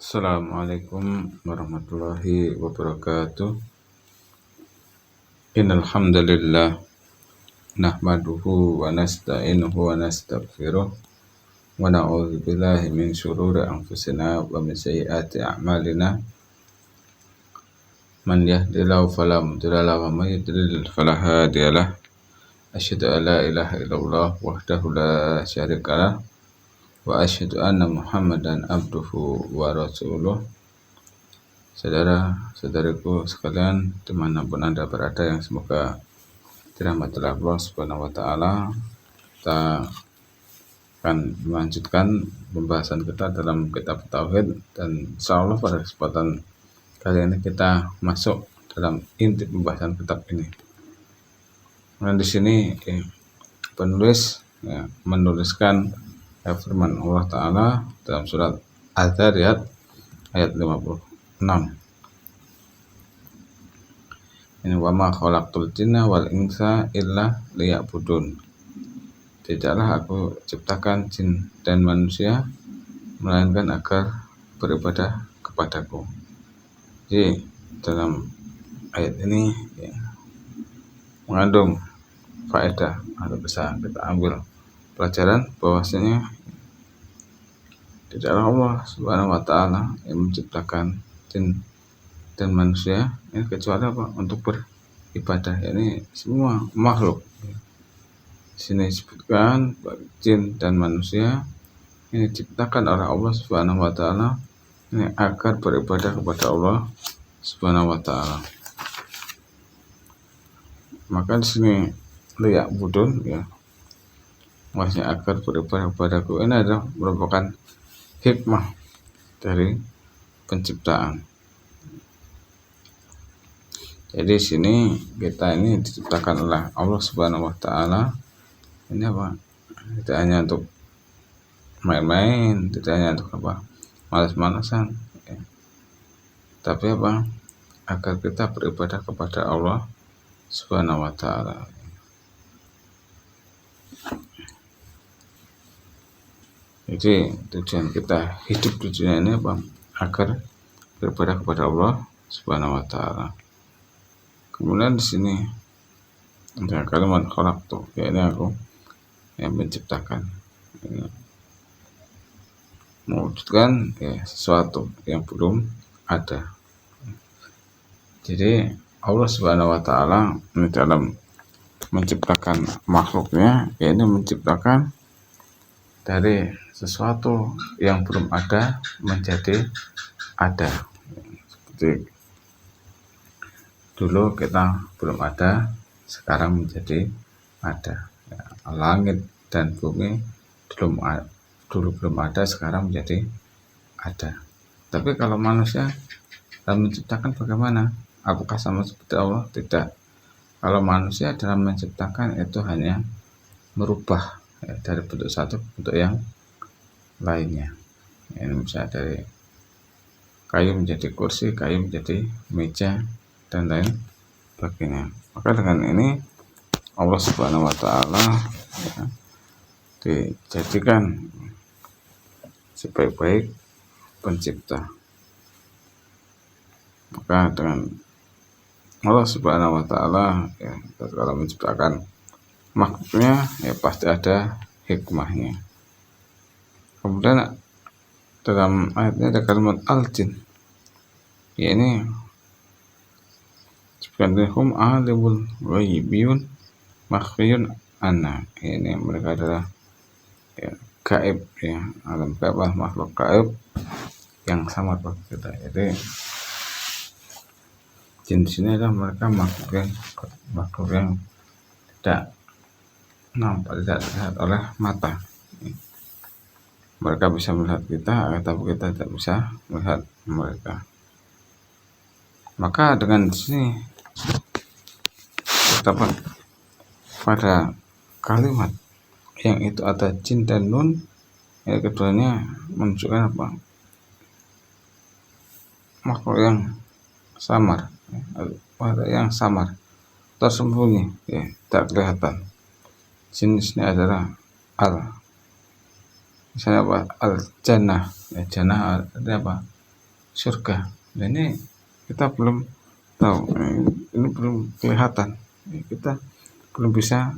Assalamualaikum warahmatullahi wabarakatuh. Innal hamdalillah nahmaduhu wa nasta'inuhu wa nastaghfiruh wa na'udzu billahi min shururi anfusina wa min sayyiati a'malina. Man yahdihillahu fala mudilla lahu wa may yudlil fala hadiyalah. Asyhadu an la ilaha illallah wahdahu la syarika lah wa asyhadu anna Muhammadan abduhu wa rasuluh. Saudara-saudariku sekalian dimanapun Anda berada, yang semoga dirahmati Allah Subhanahu wa Ta'ala, kita akan melanjutkan pembahasan kita dalam kitab Tauhid, dan insyaallah pada kesempatan kali ini kita masuk dalam inti pembahasan kitab ini. Nah, di sini penulis menuliskan firman Allah Ta'ala dalam surat Az-Zariyat ayat 56. Ini wa ma khalaqtul jinna wal insa illa liya'budun. Tidaklah aku ciptakan jin dan manusia melainkan agar beribadah kepadaku. Jadi dalam ayat ini mengandung faedah atau bisa kita ambil pelajaran bahwasanya tidaklah Allah Subhanahu wa Ta'ala yang menciptakan jin dan manusia ini kecuali apa? Untuk beribadah. Ini semua makhluk. Di sini disebutkan jin dan manusia ini diciptakan oleh Allah Subhanahu wa Ta'ala ini agar beribadah kepada Allah Subhanahu wa Ta'ala. Maka di sini liyak budun maksudnya agar beribadah kepadaku, ini adalah merupakan hikmah dari penciptaan. Jadi sini kita ini diciptakan oleh Allah Subhanahu wa Ta'ala. Ini apa? Tidak hanya untuk main-main, tidak hanya untuk apa? Malas-malasan. Tapi apa? Agar kita beribadah kepada Allah Subhanahu wa Ta'ala. Jadi tujuan kita hidup di dunia ini apa? Agar beribadah kepada Allah Subhanahu wa Ta'ala. Kemudian di sini ada kalimat khalaqtu, ini aku yang menciptakan, mewujudkan sesuatu yang belum ada. Jadi Allah Subhanahu wa Ta'ala ini dalam menciptakan makhluknya, ini menciptakan dari sesuatu yang belum ada menjadi ada. Seperti dulu kita belum ada, sekarang menjadi ada. Langit dan bumi dulu belum ada, sekarang menjadi ada. Tapi kalau manusia dalam menciptakan bagaimana? Apakah sama seperti Allah? Tidak. Kalau manusia dalam menciptakan itu hanya merubah dari bentuk satu ke bentuk yang lainnya. Ini bisa dari kayu menjadi kursi, kayu menjadi meja, dan lain sebagainya. Maka dengan ini Allah Subhanahu wa Ta'ala dijadikan sebaik-baik pencipta. Maka dengan Allah Subhanahu wa Ta'ala kalau menciptakan makhluknya pasti ada hikmahnya. Kemudian dalam ayatnya ada kalimat al-jin, ini sebenarnya alimul ghaibiyun makhfiyun anna. Ini mereka adalah gaib, alam gaib, makhluk gaib yang sama bagi kita. Jadi jin di sini adalah mereka makhluk yang tidak nampak, tidak terlihat oleh mata. Mereka bisa melihat kita, tapi kita tidak bisa melihat mereka. Maka dengan sini terdapat pada kalimat yang itu ada jin dan nun, keduanya menunjukkan apa? Makhluk yang samar, tersembunyi, tak kelihatan. Jenisnya adalah misalnya apa? Al-jannah. Jannah ada apa? surga. Nah, ini kita belum tahu, ini belum kelihatan, kita belum bisa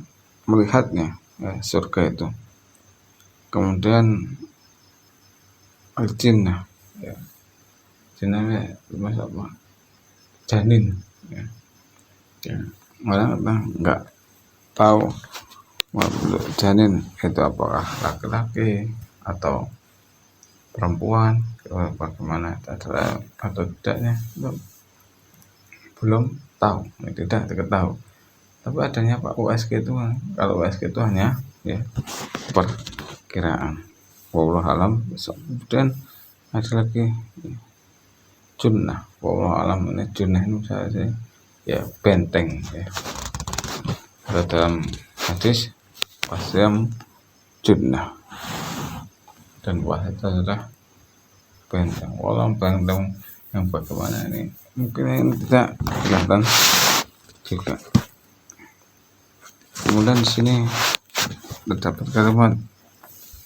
melihatnya, ya, surga itu. Kemudian al-jinnah, ya, jinnahnya maksud apa? Janin, ya. Ya. Orang nggak tahu janin itu apakah laki-laki atau perempuan, bagaimana adalah atau tidaknya itu belum tahu, tidak diketahui. Tapi adanya Pak USG itu, kalau USG itu hanya ya perkiraan. Wallahu alam. Kemudian ada lagi junnah. Wallahu alam, ini junnah ini misalnya ya benteng, ya. Ada dalam hadis wasyam junnah, dan puasa itu adalah benteng. Walau benteng yang bagaimana ini mungkin ini tidak kelihatan juga. Kemudian di sini terdapat kalimat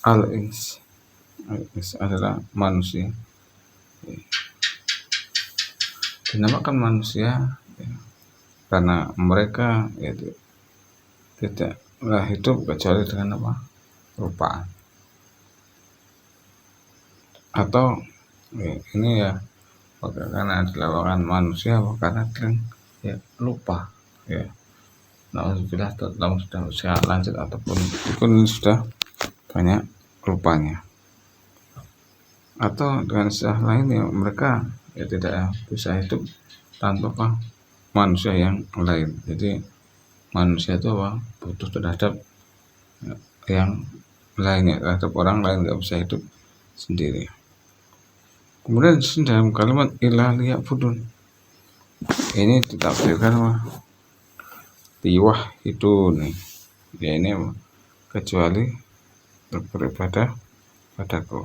al-ins. Al-ins adalah manusia. Dinamakan manusia ya, karena mereka ya, tidaklah hidup kecuali dengan apa? Rupaan. Atau ya, ini ya karena dilakukan manusia, karena ya lupa, ya. Alhamdulillah dalam sudah usia lanjut ataupun sudah banyak lupanya. Atau dengan istilah lain ya, mereka ya tidak bisa hidup tanpa manusia yang lain. Jadi manusia itu apa? Butuh terhadap yang lainnya, terhadap orang lain, nggak bisa hidup sendiri. Kemudian dalam kalimat illa liya'budun, ini ditafsirkan tiwah itu nih, ya ini kecuali beribadah padaku.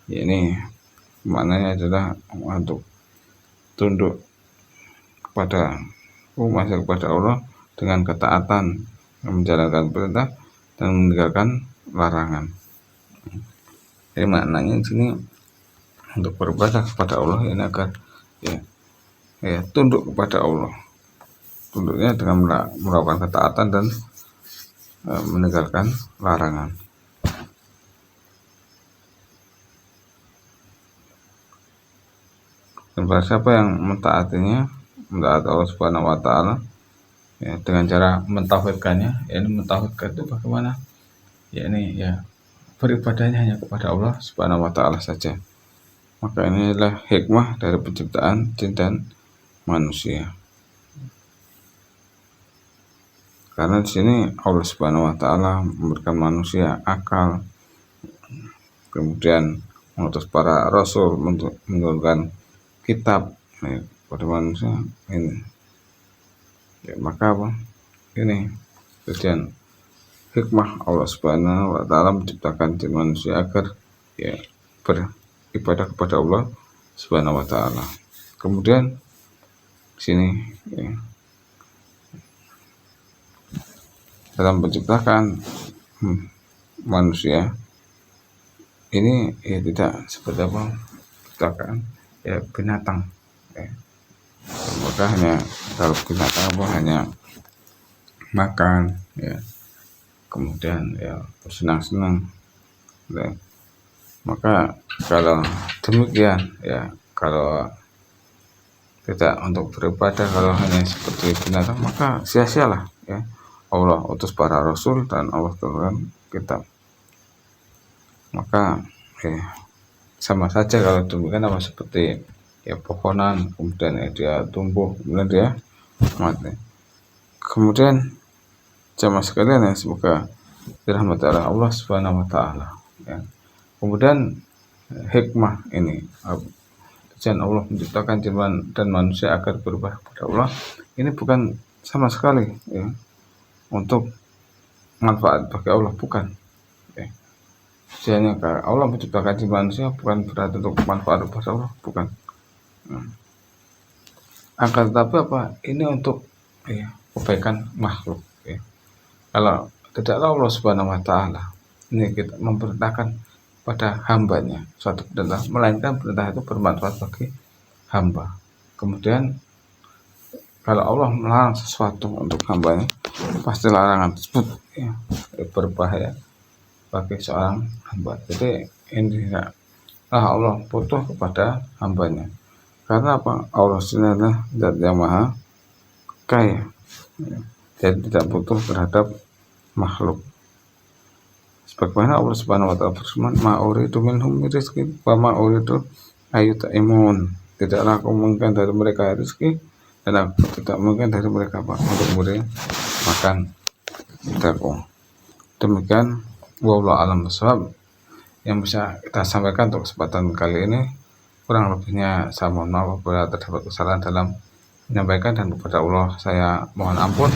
Ya, ini maknanya adalah untuk tunduk kepada masuk kepada Allah dengan ketaatan, menjalankan perintah dan meninggalkan larangan. Jadi maknanya di sini untuk beribadah kepada Allah ini agar ya tunduk kepada Allah. Tunduknya dengan melakukan ketaatan dan meninggalkan larangan. Dan pada siapa yang mentaati Allah Subhanahu wa Ta'ala ya, dengan cara mentauhidkannya, ya, ini mentauhidkan itu bagaimana? Ya ini ya beribadahnya hanya kepada Allah Subhanahu wa Ta'ala saja. Maka ini adalah hikmah dari penciptaan jin dan manusia. Karena di sini Allah Subhanahu wa Ta'ala memberikan manusia akal, kemudian mengutus para rasul untuk menurunkan kitab pada manusia ini. Ya, maka apa? Ini kemudian hikmah Allah Subhanahu wa Ta'ala menciptakan jin manusia agar ya beribadah kepada Allah Subhanahu wa Ta'ala. Kemudian sini ya, dalam penciptakan manusia ini ya tidak seperti apa penciptakan ya binatang, ya. Maka hanya kalau binatang apa hanya makan, ya, kemudian ya senang-senang, ya. Maka kalau demikian ya, kalau tidak untuk beribadah, kalau hanya seperti binatang, maka sia-sialah, ya. Allah utus para rasul dan Allah turunkan kitab. Maka sama saja kalau demikian apa seperti ya pohonan, kemudian dia tumbuh, kemudian dia mati. Kemudian jamaah sekalian ya, semoga dirahmati oleh Allah Subhanahu wa Ta'ala, ya. Kemudian hikmah ini, tujuan Allah menciptakan jin dan manusia agar berubah kepada Allah, ini bukan sama sekali ya untuk manfaat bagi Allah, bukan. Tujuannya Allah menciptakan jin manusia bukan berarti untuk manfaat bagi Allah, bukan. Akan tetapi apa? Ini untuk kebaikan makhluk. Ya. Kalau tidaklah Allah Subhanahu wa Ta'ala ini kita memerintahkan pada hambanya suatu perintah, melainkan perintah itu bermanfaat bagi hamba. Kemudian kalau Allah melarang sesuatu untuk hambanya, pasti larangan tersebut ya, berbahaya bagi seorang hamba. Jadi intinya Allah butuh kepada hambanya. Karena apa? Allah sendiri adalah zat yang maha kaya. Jadi tidak butuh terhadap makhluk. Sebagaimana Allah Subhanahu wa taala berfirman, "Ma uridu minhum rizqin wa ma uridu ayyut'imun." Tidaklah aku menginginkan dari mereka rezeki, dan aku tidak mungkin dari mereka untuk memberi makan aku. Demikian wallahu a'lam bishawab yang bisa kita sampaikan untuk kesempatan kali ini. Kurang lebihnya saya mohon maaf apabila terdapat kesalahan dalam menyampaikan, dan kepada Allah saya mohon ampun.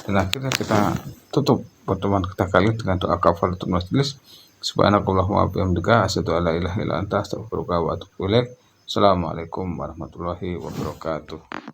Dan akhirnya kita tutup pertemuan kita kali dengan doa kafaratul majelis. Subhanakallahumma wa bihamdika asyhadu an la ilaha illa anta astaghfiruka wa atubu ilaik. Assalamualaikum warahmatullahi wabarakatuh.